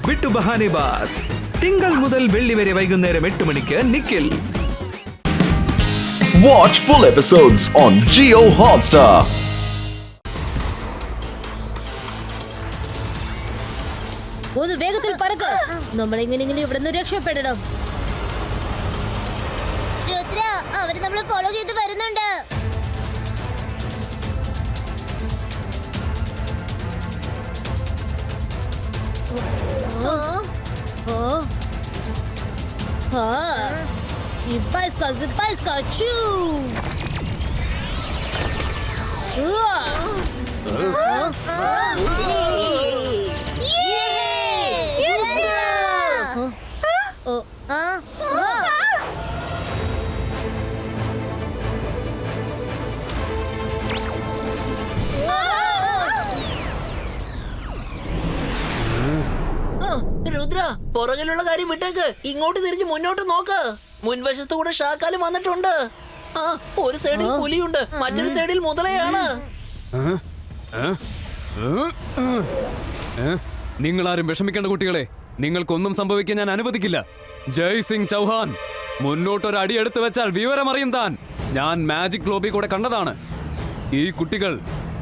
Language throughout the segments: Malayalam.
വിട്ടു ബഹാനെ ബാസ്. തിങ്കൾ മുതൽ വെള്ളി വരെ വൈകുന്നേരം 8 മണിക്ക് Nikhil. Watch full episodes on Jio Hotstar. ഒന്ന് വേഗത്തിൽ പറക്ക്. നമ്മളെങ്ങനെയെങ്കിലും ഇവിടെ നിന്ന് രക്ഷപ്പെടണം. രുദ്ര, അവര് നമ്മളെ ഫോളോ ചെയ്ത് വരുന്നുണ്ട്. Зипайска, чу! രുദ്ര, പുറകിലുള്ള കാര്യം വിട്ടേക്ക്. ഇങ്ങോട്ട് തിരിഞ്ഞ് മുന്നോട്ട് നോക്ക്. മുൻവശത്ത് കൂടെ ഷാക്കാലും വന്നിട്ടുണ്ട്. ആ, ഒരു സൈഡിൽ പുലിയുണ്ട്, മറ്റൊരു സൈഡിൽ മുതലയാണ്. നിങ്ങളാരും വിഷമിക്കേണ്ട കുട്ടികളെ, നിങ്ങൾക്കൊന്നും സംഭവിക്കാൻ ഞാൻ അനുവദിക്കില്ല. ജയ് സിംഗ് ചൗഹാൻ, മുന്നോട്ടൊരു അടി എടുത്തു വെച്ചാൽ വിവരമറിയും താൻ. ഞാൻ മാജിക് ലോബി കൂടെ കണ്ടതാണ്. ഈ കുട്ടികൾ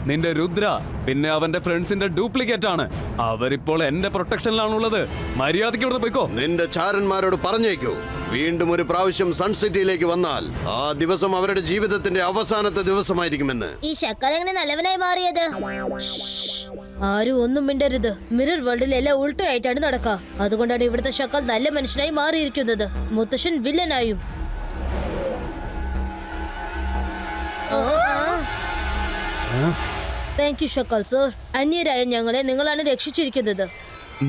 നിന്റെ രുദ്ര പിന്നെ അവന്റെ ഫ്രണ്ട്സിന്റെ ഡ്യൂപ്ലിക്കേറ്റ് ആണ്. അവരിപ്പോൾ എന്റെ പ്രൊട്ടക്ഷനിലാണുള്ളത്. മര്യാദയ്ക്ക് ഇവിടുന്ന് പോയിക്കോ. നിന്റെ ചാരന്മാരോട് പറഞ്ഞേക്കൂ, വീണ്ടും ഒരു പ്രാവശ്യം സൺസിറ്റിയിലേക്ക് വന്നാൽ ആ ദിവസം അവരുടെ ജീവിതത്തിന്റെ അവസാനത്തെ ദിവസമായിരിക്കുമെന്ന്. ഈ ഷക്കാൽ എങ്ങനെ നല്ലവനായി മാറിയത്? ആരും ഒന്നും മിണ്ടരുത്. മിറർ വേൾഡിൽ എല്ലാം ഉൾട്ടയായിട്ടാണ് നടക്കുക. അതുകൊണ്ടാണ് ഇവിടുത്തെ ഷക്കാൽ നല്ല മനുഷ്യനായി മാറിയിരിക്കുന്നത്, മുത്തശ്ശൻ വില്ലനായും. താങ്ക് യു ഷക്കാൽ സർ. അന്യരായ ഞങ്ങളെ നിങ്ങളാണ് രക്ഷിച്ചിരിക്കുന്നത്.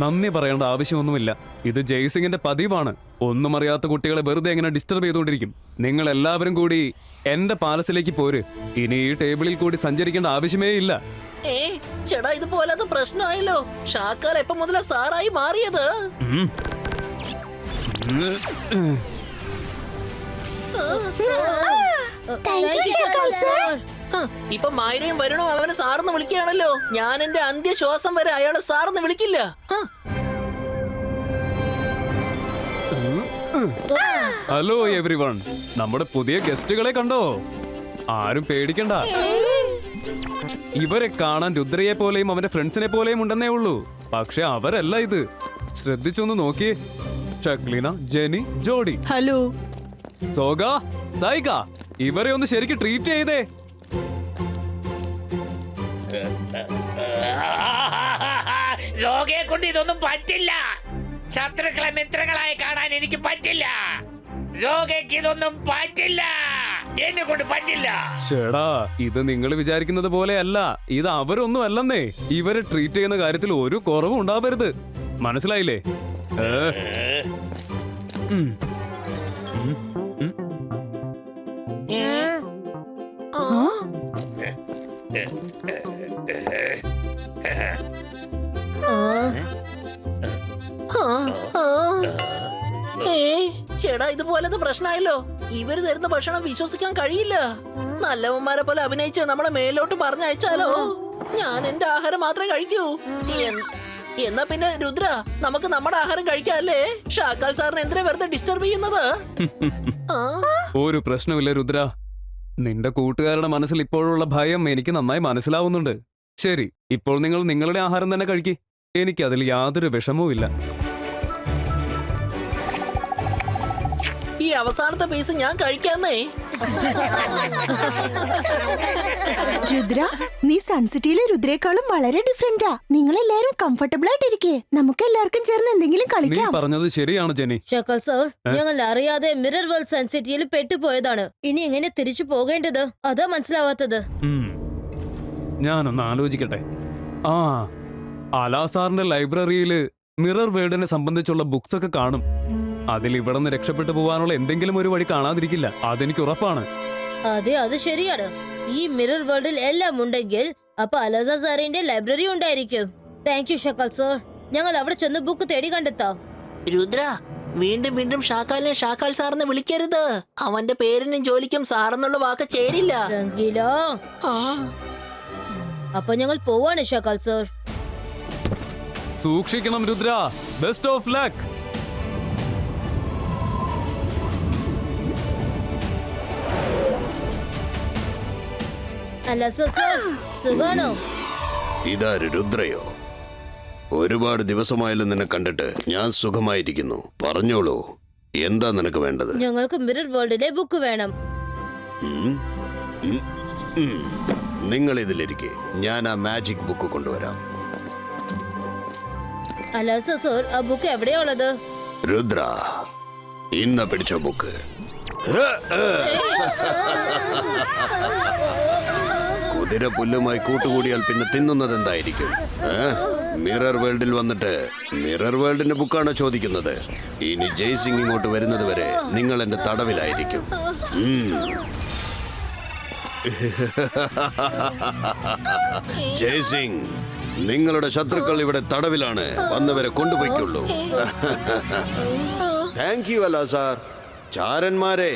നന്ദി പറയേണ്ട ആവശ്യമൊന്നുമില്ല. ഇത് ജയ്സിംഗിന്റെ പതിവാണ്. ഒന്നും അറിയാത്ത കുട്ടികളെ വെറുതെ എങ്ങനെ ഡിസ്റ്റർബ് ചെയ്തുകൊണ്ടിരിക്കും. നിങ്ങൾ എല്ലാവരും കൂടി എന്റെ പാലസിലേക്ക് പോര്. ഇനി ഈ ടേബിളിൽ കൂടി സഞ്ചരിക്കേണ്ട ആവശ്യമേ ഇല്ല. ചേടാ, ഇതുപോലത്തെ പ്രശ്നമായല്ലോ. ഷാക്കാൽ എപ്പം മുതലാ സാറായി മാറിയത്? ഇപ്പൊ മായരയും വരുണും അവനെ സാറെന്ന് വിളിക്കുകയാണല്ലോ. ഞാൻ എന്റെ അന്ത്യശ്വാസം വരെ അയാളെ സാറെന്ന് വിളിക്കില്ല. ഹലോ എവ്രിവൺ, നമ്മുടെ പുതിയ ഗസ്റ്റുകളെ കണ്ടോ? ആരും പേടിക്കണ്ട. ഇവരെ കാണാൻ രുദ്രയെ പോലെയും അവന്റെ ഫ്രണ്ട്സിനെ പോലെയും ഉണ്ടെന്നേ ഉള്ളൂ. പക്ഷെ അവരല്ല ഇത്. ശ്രദ്ധിച്ചൊന്ന് നോക്കിയേ. ചക്ലീന, ജെനി, ജോഡി. ഹലോ സോഗ, സൈഗ, ഇവരെ ഒന്ന് ശരിക്കും ട്രീറ്റ് ചെയ്തേ. രോഗയെ കൊണ്ട് ഇതൊന്നും പറ്റില്ല. ശത്രുക്കളെ മിത്രങ്ങളായി കാണാൻ എനിക്ക് പറ്റില്ല. രോഗയ്ക്ക് ഇതൊന്നും പറ്റില്ല. എന്നെ കൊണ്ട് പറ്റില്ല. ചേടാ, ഇത് നിങ്ങൾ വിചാരിക്കുന്നത് പോലെയല്ല. ഇത് അവരൊന്നും അല്ലെന്നേ. ഇവരെ ട്രീറ്റ് ചെയ്യുന്ന കാര്യത്തിൽ ഒരു കുറവും ഉണ്ടാവരുത്. മനസ്സിലായില്ലേ? ചേടാ, ഇതുപോലത്തെ പ്രശ്നമായല്ലോ. ഇവര് തരുന്ന ഭക്ഷണം വിശ്വസിക്കാൻ കഴിയില്ല. നല്ലവന്മാരെ പോലെ അഭിനയിച്ച് നമ്മളെ മേലോട്ട് പറഞ്ഞയച്ചാലോ? ഞാൻ എന്റെ ആഹാരം മാത്രമേ കഴിക്കൂ. എന്നാ പിന്നെ രുദ്ര, നമുക്ക് നമ്മുടെ ആഹാരം കഴിക്കാല്ലേ? ഷാക്കാൽ സാറിന് എന്തിനാ വെറുതെ ഡിസ്റ്റർബ് ചെയ്യുന്നത്? ഒരു പ്രശ്നമില്ല രുദ്ര. നിന്റെ കൂട്ടുകാരുടെ മനസ്സിൽ ഇപ്പോഴുള്ള ഭയം എനിക്ക് നന്നായി മനസ്സിലാവുന്നുണ്ട്. ശരി, ഇപ്പോൾ നിങ്ങൾ നിങ്ങളുടെ ആഹാരം തന്നെ കഴിക്ക്. എനിക്കതിൽ യാതൊരു വിഷമവും ഇല്ല. ഈ അവസാനത്തെ പീസ് ഞാൻ കഴിക്കാന്നേ. രുദ്ര, നീ സൺസിറ്റിയിലെ രുദ്രേക്കാളും വളരെ ഡിഫറെന്റാ. നിങ്ങൾ എല്ലാരും കംഫർട്ടബിൾ ആയിട്ടിരിക്കേ. നമുക്ക് എല്ലാവർക്കും ചേർന്ന് എന്തെങ്കിലും നീ കളിക്കാം. പറഞ്ഞത് ശരിയാണ് ജെനി. ഷക്കൽ സർ, ഞങ്ങൾ അറിയാതെ മിറർ വേൾഡ് സൺസിറ്റിയിൽ പെട്ടുപോയതാണ്. ഇനി എങ്ങനെ തിരിച്ചു പോകേണ്ടത് അതാ മനസ്സിലാവാത്തത്. ഞാനൊന്ന് ആലോചിക്കട്ടെ. അലാസാറിന്റെ ലൈബ്രറിയില് മിറർ വേൾഡിനെ സംബന്ധിച്ചുള്ള ബുക്സ് ഒക്കെ കാണും. അതിൽ ഇവിടെ നിന്ന് രക്ഷപ്പെട്ടു പോകാനുള്ള എന്തെങ്കിലും ഒരു വഴി കാണാതിരിക്കില്ല. അതെനിക്ക് ഉറപ്പാണ്. അതെ, അത് ശരിയാണ്. ഈ മിറർ വേൾഡിൽ എല്ലാം ഉണ്ടെങ്കിൽ അപ്പൊ അലാസാർ സാറിന്റെ ലൈബ്രറി ഉണ്ടായിരിക്കും. താങ്ക് യു ഷക്കൽ സർ. ഞങ്ങൾ അവിടെ ചെന്ന് ബുക്ക് തേടി കണ്ടെത്താം. രുദ്ര, വീണ്ടും വീണ്ടും ഷാക്കാലിനെ ഷാക്കാൽ സാറിനെ വിളിക്കരുത്. അവന്റെ പേരിനും ജോലിക്കും സാറെന്നുള്ള വാക്ക് ചേരില്ല. അപ്പൊ ഞങ്ങൾ പോവാണ് ഷക്കൽ സർ. സൂക്ഷിക്കണം രുദ്ര. Best of luck. അല്ല സർ, സുഖാണോ? ഇതാര്, രുദ്രയോ? ഒരുപാട് ദിവസമായാലും നിന്നെ കണ്ടിട്ട്. ഞാൻ സുഖമായിരിക്കുന്നു. പറഞ്ഞോളൂ, എന്താ നിനക്ക് വേണ്ടത്? ഞങ്ങൾക്ക് മിറർ വേൾഡിലെ ബുക്ക് വേണം. നിങ്ങൾ ഇതിലിരിക്കെ ഞാൻ ആ മാജിക് ബുക്ക് കൊണ്ടുവരാം. അല്ല സർ, ആ ബുക്ക് എവിടെയാ ഉള്ളത്? രുദ്ര, ഇന്ന പിടിച്ച ബുക്ക്. കുതിര പുല്ലുമായി കൂട്ടുകൂടിയാൽ പിന്നെ തിന്നുന്നത് എന്തായിരിക്കും? മിറർ വേൾഡിൽ വന്നിട്ട് മിറർ വേൾഡിന്റെ ബുക്കാണോ ചോദിക്കുന്നത്? ഇനി ജയ്സിംഗ് ഇങ്ങോട്ട് വരുന്നത് വരെ നിങ്ങൾ എന്റെ തടവിലായിരിക്കും. ജയ്സിംഗ്, നിങ്ങളുടെ ശത്രുക്കൾ ഇവിടെ തടവിലാണ്. വന്നവരെ കൊണ്ടുപോയിക്കുള്ളൂ. താങ്ക് യു അല്ല സാർ. ചാരന്മാരെ,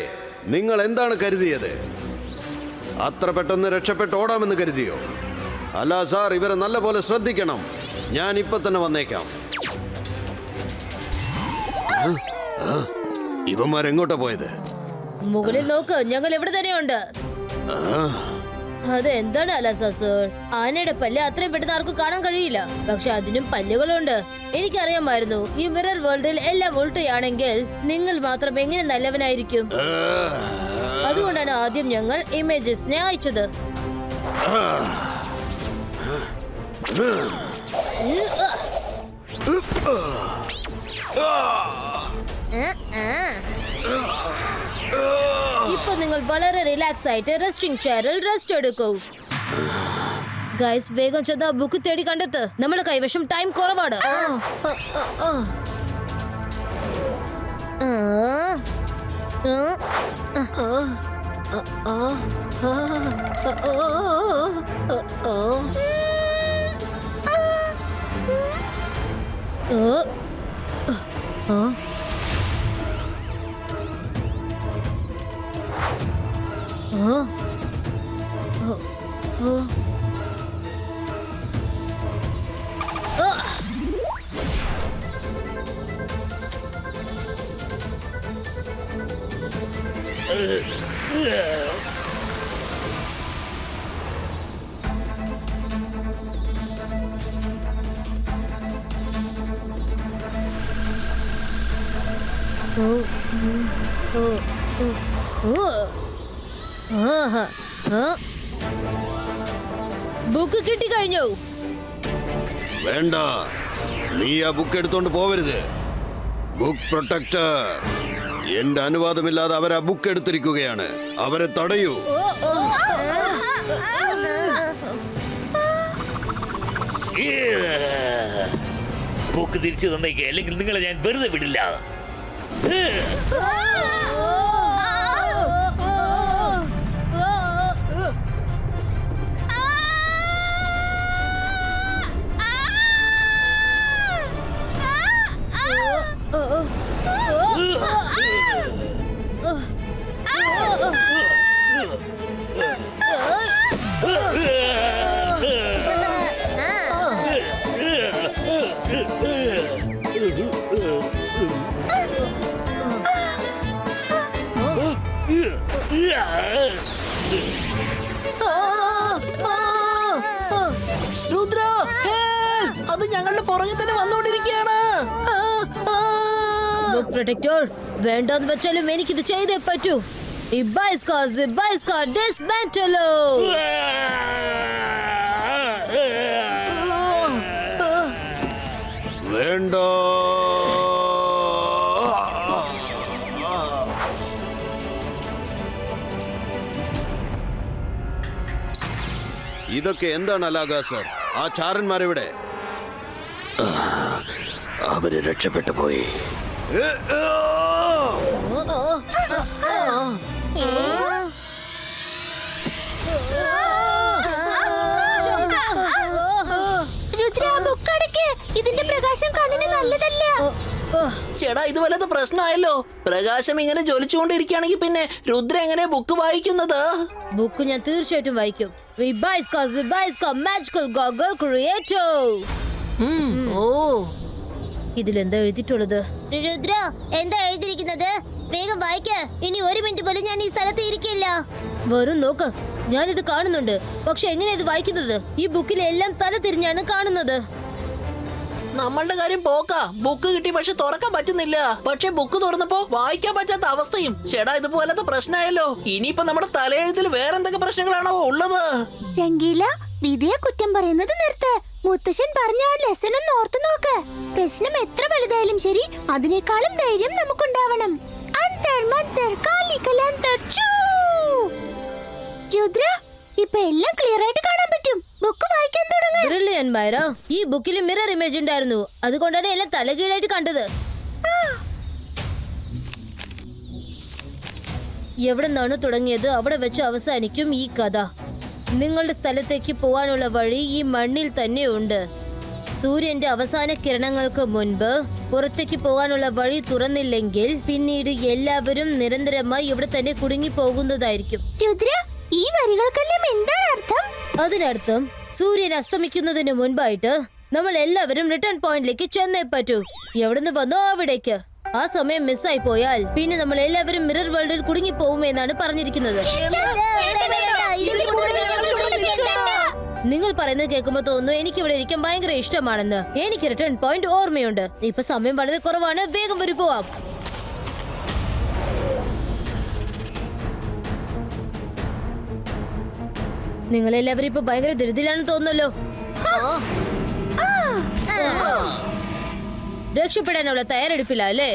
നിങ്ങൾ എന്താണ് കരുതിയത്? അത്ര പെട്ടെന്ന് രക്ഷപ്പെട്ട് ഓടാമെന്ന് കരുതിയോ? അല്ല സാർ, ഇവരെ നല്ലപോലെ ശ്രദ്ധിക്കണം. ഞാൻ ഇപ്പൊ തന്നെ വന്നേക്കാം. ഇവന്മാരെങ്ങോട്ടാ പോയത്? മുകളിൽ നോക്ക്, ഞങ്ങൾ ഇവിടെ തന്നെയുണ്ട്. അതെന്താണ് അലസ സർ? ആനയുടെ പല്ല് അത്രയും പെട്ടെന്ന് ആർക്കും കാണാൻ കഴിയില്ല. പക്ഷെ അതിനും പല്ലുകളുണ്ട്. എനിക്കറിയാമായിരുന്നു ഈ മിറർ വേൾഡിൽ എല്ലാം ഉൾട്ടയാണെങ്കിൽ നിങ്ങൾ മാത്രം എങ്ങനെ നല്ലവനായിരിക്കും. അതുകൊണ്ടാണ് ആദ്യം ഞങ്ങൾ ഇമേജസിനെ അയച്ചത്. ഇപ്പൊ നിങ്ങൾ വളരെ റിലാക്സ് ആയിട്ട് റെസ്റ്റിംഗ് ചെയറിൽ റെസ്റ്റ് എടുക്കൂ. ഗൈസ്, വേഗം ചെന്ന് ബുക്ക് തേടി കണ്ടെത്ത്. നമ്മുടെ കൈവശം ടൈം കുറവാണ്. ബുക്ക് കിട്ടിക്കഴിഞ്ഞു. വേണ്ട, നീ ആ ബുക്ക് എടുത്തോണ്ട് പോവരുത്. ബുക്ക് പ്രൊട്ടക്ടർ, എന്റെ അനുവാദമില്ലാതെ അവർ ആ ബുക്ക് എടുത്തിരിക്കുകയാണ്. അവരെ തടയൂ. ബുക്ക് തിരിച്ചു തന്നേക്ക്, അല്ലെങ്കിൽ നിങ്ങളെ ഞാൻ വെറുതെ വിടില്ല. രുദ്ര, അത് ഞങ്ങളുടെ പുറകെ തന്നെ വന്നുകൊണ്ടിരിക്കുകയാണ്. ബുക്ക് പ്രൊട്ടക്ടർ, വേണ്ടെന്ന് വെച്ചാലും എനിക്കിത് ചെയ്തേ പറ്റൂ. ഡിസ്മാന്റലോ. വേണ്ട. ഇതൊക്കെ എന്താണ് അലാഗ സർ? ആ ചാരന്മാരെവിടെ? അവര് രക്ഷപ്പെട്ടു പോയി. ഇതിന്റെ പ്രകാശം കണ്ണിന് നല്ലതല്ല. ചേടാ, ഇത് വല്ലത് പ്രശ്നമായല്ലോ. പ്രകാശം ഇങ്ങനെ ജ്വലിച്ചുകൊണ്ടിരിക്കുകയാണെങ്കിൽ പിന്നെ രുദ്ര എങ്ങനെ ബുക്ക് വായിക്കുന്നത്? ബുക്ക് ഞാൻ തീർച്ചയായിട്ടും വായിക്കും. Magical Goggle Creator. ഓ ഇതിലെന്താ എഴുതിയിട്ടുള്ളത്? രുദ്ര എന്താ എഴുതിയിരിക്കുന്നത്? വേഗം വായിക്ക. ഇനി 1 മിനിറ്റ് പോലും ഞാൻ ഈ സ്ഥലത്ത് ഇരിക്കില്ല. വരും നോക്ക്, ഞാനിത് കാണുന്നുണ്ട്. പക്ഷെ എങ്ങനെ ഇത് വായിക്കുന്നത്? ഈ ബുക്കിലെല്ലാം തല തിരിഞ്ഞാണ് കാണുന്നത്. നമ്മളുടെ കാര്യം പോക്കാ. ബുക്ക് കിട്ടി പക്ഷെ തുറക്കാൻ പറ്റുന്നില്ല. പക്ഷെ ബുക്ക് തുറന്നപ്പോ വായിക്കാൻ പറ്റാത്ത അവസ്ഥയും. ചേടാ ഇതുപോലത്തെ പ്രശ്നമായല്ലോ. ഇനിയിപ്പോ നമ്മുടെ തലയെഴുത്തിൽ വേറെന്തൊക്കെ പ്രശ്നങ്ങളാണോ ഉള്ളത്? രംഗീല, വിധിയെ കുറ്റം പറയുന്നത് നിർത്ത്. മുത്തശ്ശൻ പറഞ്ഞ ആ ലെസൺ ഒന്ന് ഓർത്തു നോക്ക്. പ്രശ്നം എത്ര വലുതായാലും ശരി, അതിനേക്കാളും ധൈര്യം നമുക്കുണ്ടാവണം. അന്തർ മന്തർ കാലിക്കലാന്തർ ചൂ. രുദ്ര, ഇപ്പൊ എല്ലാം ക്ലിയർ ആയിട്ട് കാണാൻ പറ്റും. ബുക്ക് വായിക്കാൻ തുടങ്ങ്. ബ്രില്യന്റ് മൈറ. ഈ ബുക്കിൽ മിറർ ഇമേജ് ഉണ്ടായിരുന്നു. അതുകൊണ്ടാണ് എല്ലാം തലകീഴായിട്ട് കണ്ടത്. എവിടെ നിന്നാണ് തുടങ്ങിയത് അവിടെ വെച്ച് അവസാനിക്കും ഈ കഥ. നിങ്ങളുടെ സ്ഥലത്തേക്ക് പോവാനുള്ള വഴി ഈ മണ്ണിൽ തന്നെ ഉണ്ട്. സൂര്യന്റെ അവസാന കിരണങ്ങൾക്ക് മുൻപ് പുറത്തേക്ക് പോകാനുള്ള വഴി തുറന്നില്ലെങ്കിൽ പിന്നീട് എല്ലാവരും നിരന്തരമായി ഇവിടെ തന്നെ കുടുങ്ങി പോകുന്നതായിരിക്കും. രുദ്ര, ഈ വരികൾക്കെല്ലാം എന്താണ് അർത്ഥം? അതിനർത്ഥം സൂര്യൻ അസ്തമിക്കുന്നതിന് മുൻപായിട്ട് നമ്മൾ എല്ലാവരും റിട്ടേൺ പോയിന്റിലേക്ക് ചെന്നേ പറ്റൂ. എവിടുന്ന് വന്നോ അവിടേക്ക്. ആ സമയം മിസ്സായി പോയാൽ പിന്നെ നമ്മൾ എല്ലാവരും മിറർ വേൾഡിൽ കുടുങ്ങി പോകുമെന്നാണ് പറഞ്ഞിരിക്കുന്നത്. നിങ്ങൾ പറയുന്നത് കേൾക്കുമ്പോൾ തോന്നുന്നു എനിക്ക് ഇവിടെ ഇരിക്കാൻ ഭയങ്കര ഇഷ്ടമാണെന്ന്. എനിക്ക് റിട്ടേൺ പോയിന്റ് ഓർമ്മയുണ്ട്. ഇപ്പൊ സമയം വളരെ കുറവാണ്. വേഗം വരും പോവാം. നിങ്ങളെല്ലാവരും ഇപ്പൊ ഭയങ്കര ധൃതിയിലാണെന്ന് തോന്നുന്നല്ലോ. രക്ഷപ്പെടാനുള്ള തയ്യാറെടുപ്പില്ലേ?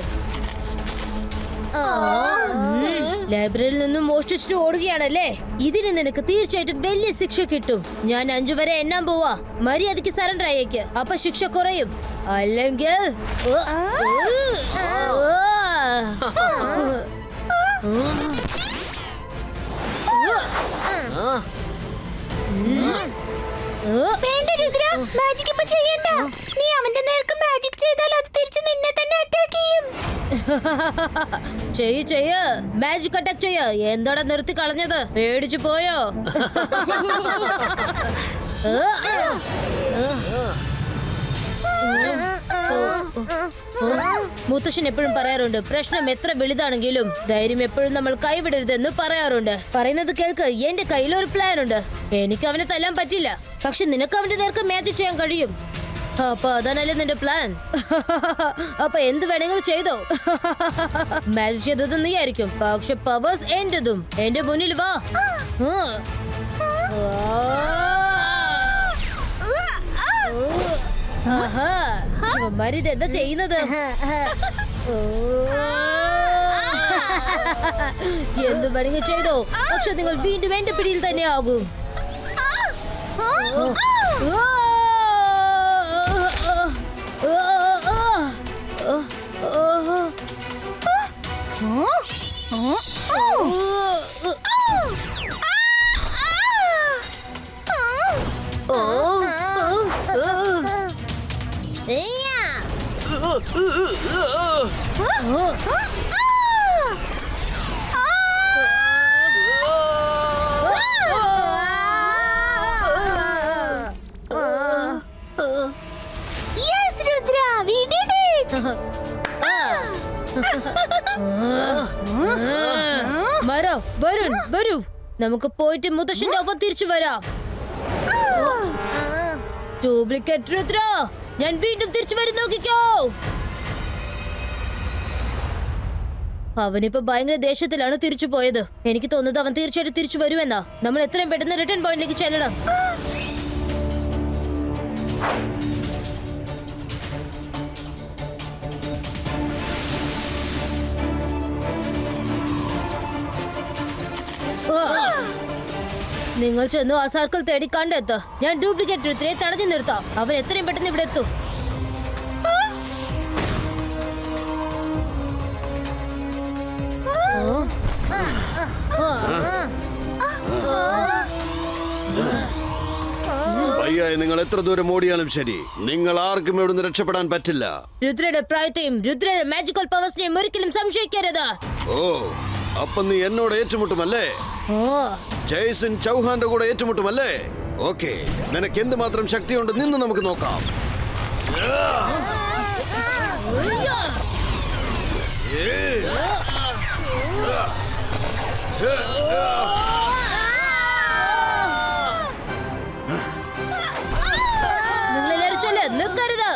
ലൈബ്രറിയിൽ നിന്നും മോഷ്ടിച്ചിട്ട് ഓടുകയാണല്ലേ? ഇതിന് നിനക്ക് തീർച്ചയായിട്ടും വലിയ ശിക്ഷ കിട്ടും. ഞാൻ 5 വരെ എണ്ണാൻ പോവാ. മര്യാദയ്ക്ക് സറണ്ടർ ആയേക്ക്. അപ്പൊ ശിക്ഷ കുറയും. അല്ലെങ്കിൽ വേണ്ട രുദ്ര, മാജിക് ഇപ്പൊ ചെയ്യണ്ട. നീ അവന്റെ നേർക്ക് മാജിക് ചെയ്താൽ അത് തിരിച്ച് നിന്നെ തന്നെ അറ്റാക്ക് ചെയ്യും. ചെയ്യ മാജിക് അറ്റാക്ക് ചെയ്യ. എന്താടാ നിർത്തി കളഞ്ഞത്? പേടിച്ചു പോയോ? മുത്തശ്ശൻ എപ്പോഴും പറയാറുണ്ട്, പ്രശ്നം എത്ര വലുതാണെങ്കിലും ധൈര്യം എപ്പോഴും നമ്മൾ കൈവിടരുതെന്ന് പറയാറുണ്ട്. പറയുന്നത് കേൾക്ക്. എന്റെ കയ്യിൽ ഒരു പ്ലാൻ ഉണ്ട്. എനിക്ക് അവനെ തല്ലാൻ പറ്റില്ല, പക്ഷെ നിനക്ക് അവന്റെ നേർക്ക് മാജിക് ചെയ്യാൻ കഴിയും. അപ്പൊ അതാണല്ലേ നിന്റെ പ്ലാൻ? അപ്പൊ എന്ത് വേണമെങ്കിലും ചെയ്തോ. മാജിക് ചെയ്തത് നീ ആയിരിക്കും, പക്ഷെ പവേഴ്സ് എന്റേതും. എന്റെ മുന്നിൽ വാ. ഇവന്മാരിതെന്താ ചെയ്യുന്നത്? എന്ത് വേണമെങ്കിൽ ചെയ്തോ, പക്ഷെ നിങ്ങൾ വീണ്ടും എന്റെ പിടിയിൽ തന്നെ ആകും. Yes, Rudra, we did it. മരോ, Varun, വരൂ. നമുക്ക് പോയിട്ട് മുത്തശ്ശന്റെ ഒപ്പം തിരിച്ചു വരാം. ഡ്യൂപ്ലിക്കേറ്റ് രുദ്ര, ഞാൻ വീണ്ടും തിരിച്ചു വരും, നോക്കിക്കോ. അവനിപ്പോ ഭയങ്കര ദേഷ്യത്തിലാണ് തിരിച്ചു പോയത്. എനിക്ക് തോന്നുന്നത് അവൻ തീർച്ചയായിട്ടും തിരിച്ചു വരുമെന്നാ. നമ്മൾ എത്രയും പെട്ടെന്ന് റിട്ടേൺ പോയിന്റിലേക്ക് ചെല്ലണം. നിങ്ങൾ ചെന്നു ആ സർക്കിൾ തേടി കണ്ടെത്ത. ഞാൻ ഡ്യൂപ്ലിക്കേറ്റ് രുദ്രയെ തടഞ്ഞു നിർത്താം. അവൻ എത്രയും പെട്ടെന്ന് ഇവിടെ എത്തും. വയ്യായി നിങ്ങൾ എത്ര ദൂരം ഓടിയാലും ശരി, നിങ്ങൾ ആർക്കും ഇവിടുന്ന് രക്ഷപ്പെടാൻ പറ്റില്ല. രുദ്രയുടെ പ്രായത്തെയും രുദ്രയുടെ മാജിക്കൽ പവേഴ്സിനെയും ഒരിക്കലും സംശയിക്കരുത്. ഓ, അപ്പൊ നീ എന്നോട് ഏറ്റുമുട്ടുമല്ലേ? ജയ്സിംഗ് ചൗഹാന്റെ കൂടെ ഏറ്റുമുട്ടുമല്ലേ? ഓക്കെ, നിനക്ക് എന്തുമാത്രം ശക്തിയുണ്ട് നിന്ന് നമുക്ക് നോക്കാം. നിങ്ങളെല്ലാരും ചൊല്ല്, നിൽക്കരുത്.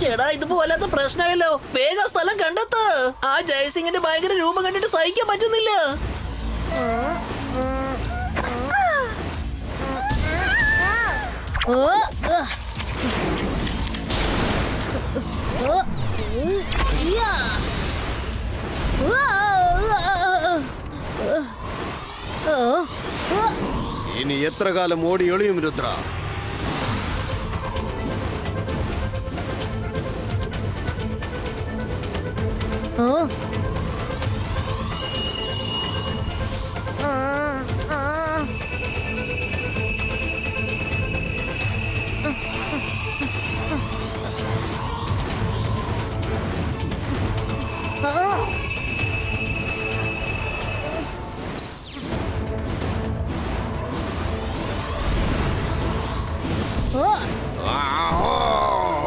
ചേടാ ഇതിപ്പോ വല്ലാത്ത പ്രശ്നമായല്ലോ. വേഗം സ്ഥലം കണ്ടെത്ത്. ആ ജയസിംഗിന്റെ ഭയങ്കര രൂപം കണ്ടിട്ട് സഹിക്കാൻ പറ്റുന്നില്ല. ഇനി എത്ര കാലം ഓടി ഒളിയും രുദ്ര?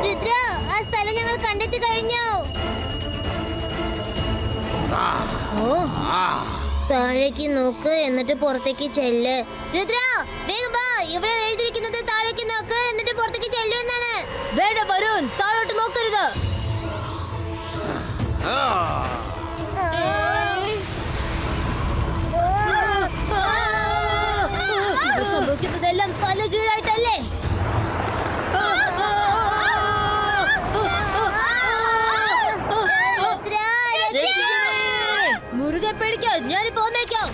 രുദ്ര, ആ സ്ഥലം ഞങ്ങൾ കണ്ടെത്തി കഴിഞ്ഞു. താഴേക്ക് നോക്ക്, എന്നിട്ട് പുറത്തേക്ക് ചെല്ല്. രുദ്ര, വേഗം വാ. ഇവിടെ എഴുതിയിരിക്കുന്നത് താഴേക്ക് നോക്ക്, എന്നിട്ട് പുറത്തേക്ക് ചെല്ലു എന്നാണ്. വേണ്ട വരുൺ, താഴോട്ട് നോക്കരുത്. ഇവിടെ സംഭവിക്കുന്നതെല്ലാം തലകീഴായിട്ടല്ലേ? രുദ്ര, മുറുകെ പിടിക്കാം, ഞാനിപ്പോ വന്നേക്കാം.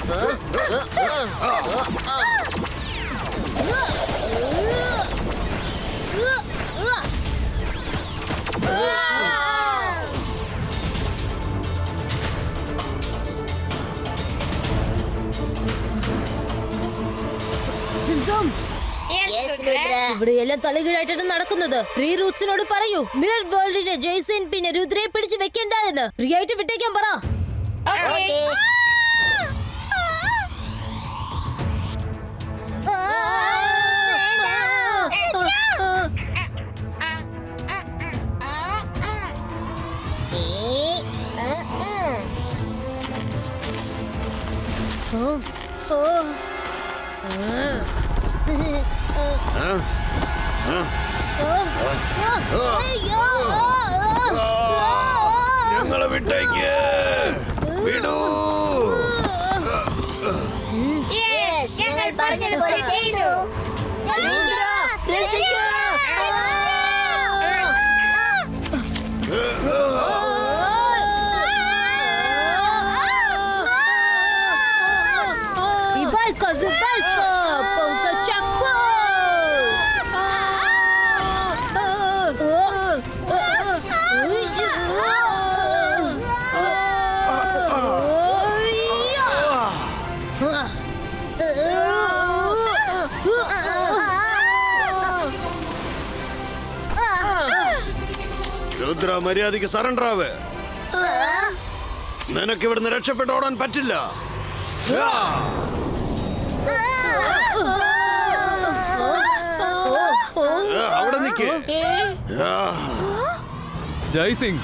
സിംസം, ഇവിടെ എല്ലാം തലകീഴായിട്ടാണ് നടക്കുന്നത്. ഫ്രീ റൂട്ട്സിനോട് പറയൂ, മിറർ വേൾഡിനെ ജയ്സിൻ പിന്നെ രുദ്രയെ പിടിച്ച് വെക്കണ്ട എന്ന്. ഫ്രീ ആയിട്ട് വിട്ടേക്കാൻ പറ. ഞങ്ങളെ വിട്ടേക്ക്. വിടൂ. ഞങ്ങൾ പറഞ്ഞതുപോലെ ചെയ്തു. രുദ്ര മര്യാദയ്ക്ക് സറണ്ടർ ആവ്. നിനക്ക് ഇവിടുന്ന് രക്ഷപ്പെട്ട് ഓടാൻ പറ്റില്ല. അവിടെ നിൽക്കേ. ജയ്സിംഗ്,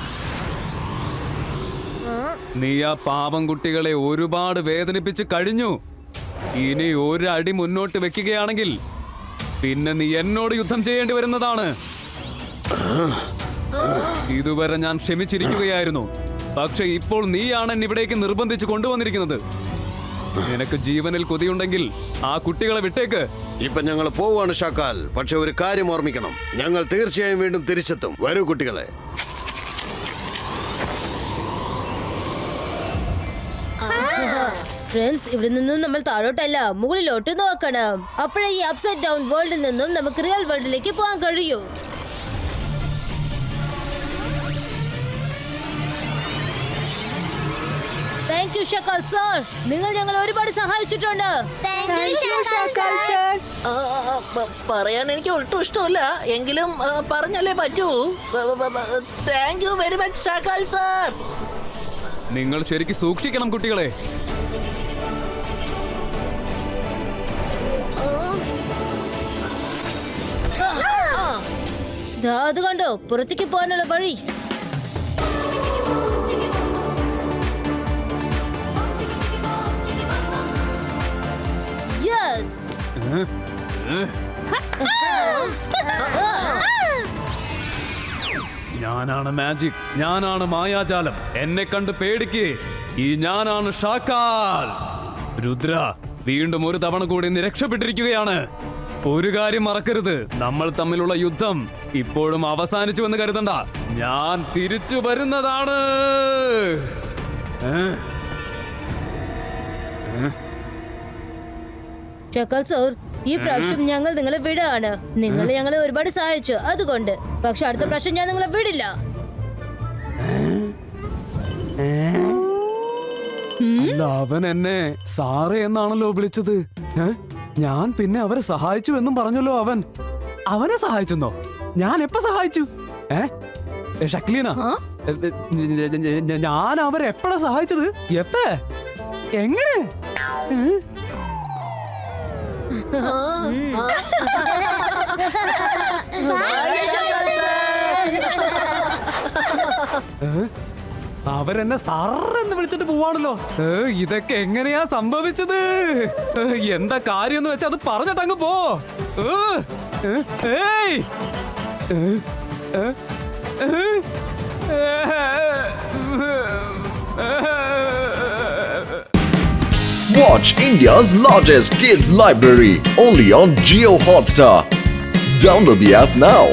നീ ആ പാവം കുട്ടികളെ ഒരുപാട് വേദനിപ്പിച്ച് കഴിഞ്ഞു. ഇനി ഒരു അടി മുന്നോട്ട് വെക്കുകയാണെങ്കിൽ പിന്നെ നീ എന്നോട് യുദ്ധം ചെയ്യേണ്ടി വരുന്നതാണ്. ഇതുവരെ ഞാൻ ക്ഷമിച്ചിരിക്കുകയായിരുന്നു. പക്ഷെ ഇപ്പോൾ നീയാണ് എന്നെ ഇവിടേക്ക് നിർബന്ധിച്ച് കൊണ്ടുവന്നിരിക്കുന്നത്. നിനക്ക് ജീവനിൽ കൊതിയുണ്ടെങ്കിൽ ആ കുട്ടികളെ വിട്ടേക്ക്. ഇപ്പൊ ഞങ്ങൾ പോവാണ് ഷാക്കാൽ. പക്ഷെ ഒരു കാര്യം ഓർമ്മിക്കണം, ഞങ്ങൾ തീർച്ചയായും വീണ്ടും തിരിച്ചെത്തും. വരൂ കുട്ടികളെ. ഫ്രണ്ട്സ്, ഇവിടെ നിന്നും നമ്മൾ താഴോട്ടല്ല മുകളിലോട്ട് നോക്കണം. അപ്പോഴേ ഈ അപ്സൈഡ് ഡൗൺ വേൾഡിൽ നിന്നും നമുക്ക് റിയൽ വേൾഡിലേക്ക് പോകാൻ കഴിയൂ. താങ്ക് യു ഷക്കാൽ സർ, നിങ്ങൾ ഞങ്ങളെ ഒരുപാട് സഹായിച്ചിട്ടുണ്ട്. പറയാൻ എനിക്ക് ഒട്ടും ഇഷ്ടമല്ല, എങ്കിലും പറഞ്ഞല്ലേ പറ്റൂ. താങ്ക് യു വെരി മച്ച് ഷാക്കാൽ സർ. നിങ്ങൾ ശരിക്കും സൂക്ഷിക്കണം കുട്ടികളെ. അത് കണ്ടോ, പുറത്തേക്ക് പോകാനുള്ള വഴി. യെസ്. ഞാനാണ് മാജിക്, ഞാനാണ് മായാജാലം. എന്നെ കണ്ട് പേടിക്ക്. ഈ ഞാനാണ് ഷാക്കാൽ. രുദ്ര വീണ്ടും ഒരു തവണ കൂടി നീ രക്ഷപ്പെട്ടിരിക്കുകയാണ്. ഒരു കാര്യം മറക്കരുത്, നമ്മൾ തമ്മിലുള്ള യുദ്ധം ഇപ്പോഴും അവസാനിച്ചുവെന്ന് കരുതണ്ട. ഞാൻ തിരിച്ചു വരുന്നതാണ്. ഷക്കാൽ സർ, ഈ പ്രാവശ്യം ഞങ്ങൾ നിങ്ങളെ വിടാണ്. നിങ്ങൾ ഞങ്ങളെ ഒരുപാട് സഹായിച്ചു, അതുകൊണ്ട്. പക്ഷെ അടുത്ത പ്രാവശ്യം ഞാൻ നിങ്ങളെ വിടില്ല. അല്ല, അവൻ എന്നെ സാറേ എന്നാണല്ലോ വിളിച്ചത്. ഞാൻ പിന്നെ അവരെ സഹായിച്ചു എന്നും പറഞ്ഞല്ലോ. അവനെ സഹായിച്ചെന്നോ? ഞാൻ എപ്പ സഹായിച്ചു? ഷക്ലീന, ഞാൻ അവരെ എപ്പോഴാ സഹായിച്ചത്? എപ്പ? എങ്ങനെ? അവരെന്നെ സാറെന്ന് വിളിച്ചിട്ട് പോവാണല്ലോ. ഇതൊക്കെ എങ്ങനെയാ സംഭവിച്ചത്? എന്താ കാര്യം എന്ന് വെച്ചാ അത് പറഞ്ഞിട്ടങ്ങ് പോ. Watch India's largest kids library only on Jio Hotstar. Download the app now.